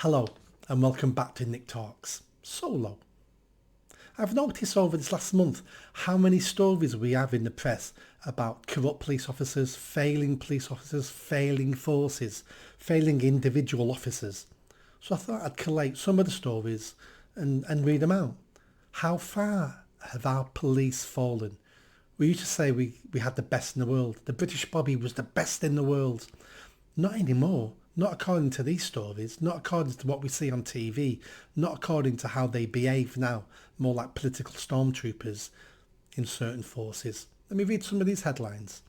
Hello and welcome back to Nick Talks Solo. I've noticed over this last month how many stories we have in the press about corrupt police officers, failing forces, failing individual officers. So I thought I'd collate some of the stories and read them out. How far have our police fallen? We used to say we had the best in the world. The British Bobby was the best in the world. Not anymore. Not according to these stories, not according to what we see on TV, not according to how they behave now, more like political stormtroopers in certain forces. Let me read some of these headlines.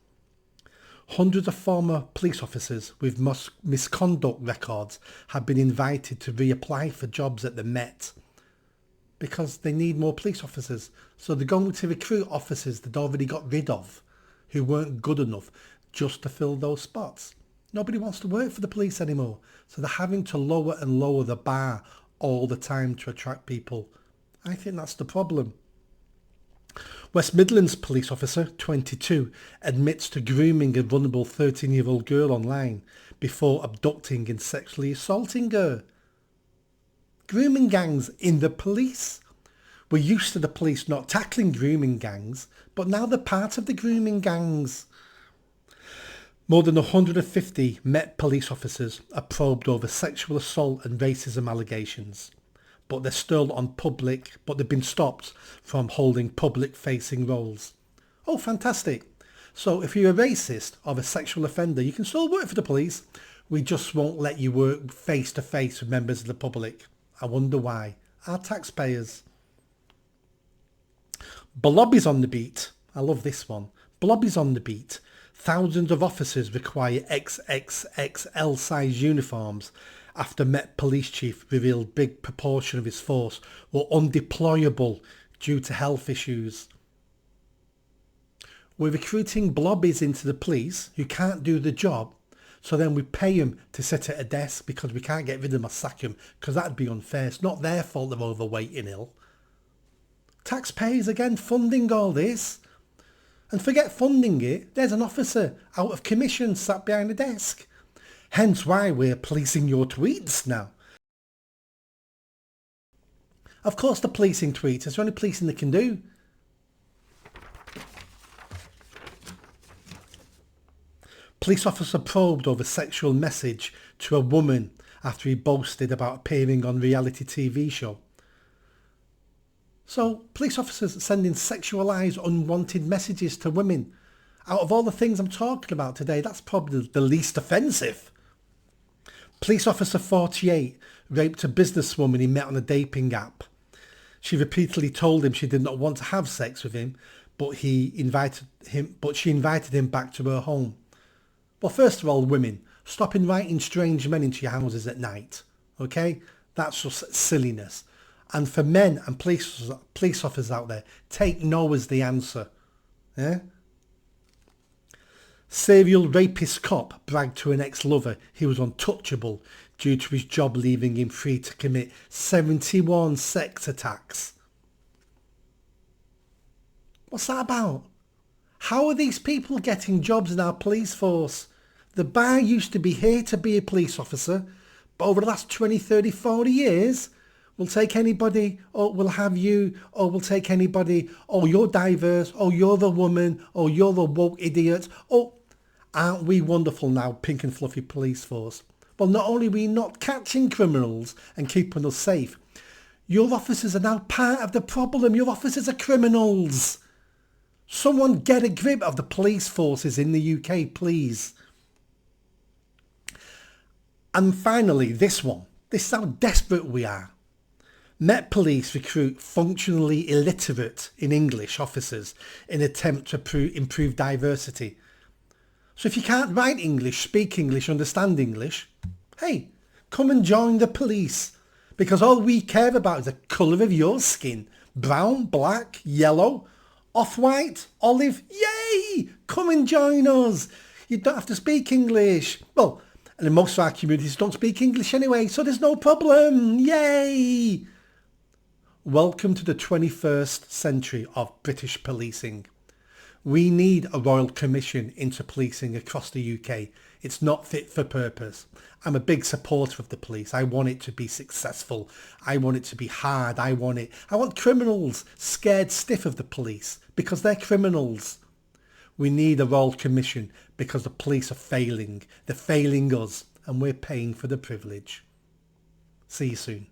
Hundreds of former police officers with misconduct records have been invited to reapply for jobs at the Met because they need more police officers. So they're going to recruit officers they'd already got rid of who weren't good enough just to fill those spots. Nobody wants to work for the police anymore. So they're having to lower and lower the bar all the time to attract people. I think that's the problem. West Midlands police officer, 22, admits to grooming a vulnerable 13-year-old girl online before abducting and sexually assaulting her. Grooming gangs in the police? We're used to the police not tackling grooming gangs, but now they're part of the grooming gangs. More than 150 Met police officers are probed over sexual assault and racism allegations, but they've been stopped from holding public-facing roles. Oh, fantastic. So if you're a racist or a sexual offender, you can still work for the police. We just won't let you work face-to-face with members of the public. I wonder why. Our taxpayers. Blobby's on the beat. I love this one. Blobby's on the beat. Thousands of officers require XXXL size uniforms after Met Police Chief revealed big proportion of his force were undeployable due to health issues. We're recruiting blobbies into the police who can't do the job, so then we pay them to sit at a desk because we can't get rid of them or sack them because that'd be unfair. It's not their fault they're overweight and ill. Taxpayers again funding all this. And forget funding it, there's an officer out of commission sat behind a desk. Hence why we're policing your tweets now. Of course they're policing tweets, it's the only policing they can do. Police officer probed over sexual message to a woman after he boasted about appearing on reality TV show. So police officers sending sexualised, unwanted messages to women. Out of all the things I'm talking about today, that's probably the least offensive. Police officer 48 raped a businesswoman he met on a dating app. She repeatedly told him she did not want to have sex with him, but she invited him back to her home. Well, first of all, women, stop inviting strange men into your houses at night. Okay? That's just silliness. And for men and police officers out there, take no as the answer. Yeah? Serial rapist cop bragged to an ex-lover he was untouchable due to his job leaving him free to commit 71 sex attacks. What's that about? How are these people getting jobs in our police force? The bar used to be here to be a police officer, but over the last 20, 30, 40 years... We'll take anybody, or we'll have you, or we'll take anybody, oh, you're diverse, oh, you're the woman, oh, you're the woke idiot, oh, aren't we wonderful now, pink and fluffy police force? Well, not only are we not catching criminals and keeping us safe, your officers are now part of the problem. Your officers are criminals. Someone get a grip of the police forces in the UK, please. And finally, this one. This is how desperate we are. Met Police recruit functionally illiterate in English officers in attempt to improve diversity. So if you can't write English, speak English, understand English, hey, come and join the police. Because all we care about is the colour of your skin. Brown, black, yellow, off-white, olive, yay! Come and join us. You don't have to speak English. Well, and in most of our communities don't speak English anyway, so there's no problem. Yay! Welcome to the 21st century of British policing. We need a royal commission into policing across the UK. It's not fit for purpose. I'm a big supporter of the police. I want it to be successful. I want it to be hard. I want criminals scared stiff of the police because they're criminals. We need a royal commission because the police are failing. They're failing us and we're paying for the privilege. See you soon.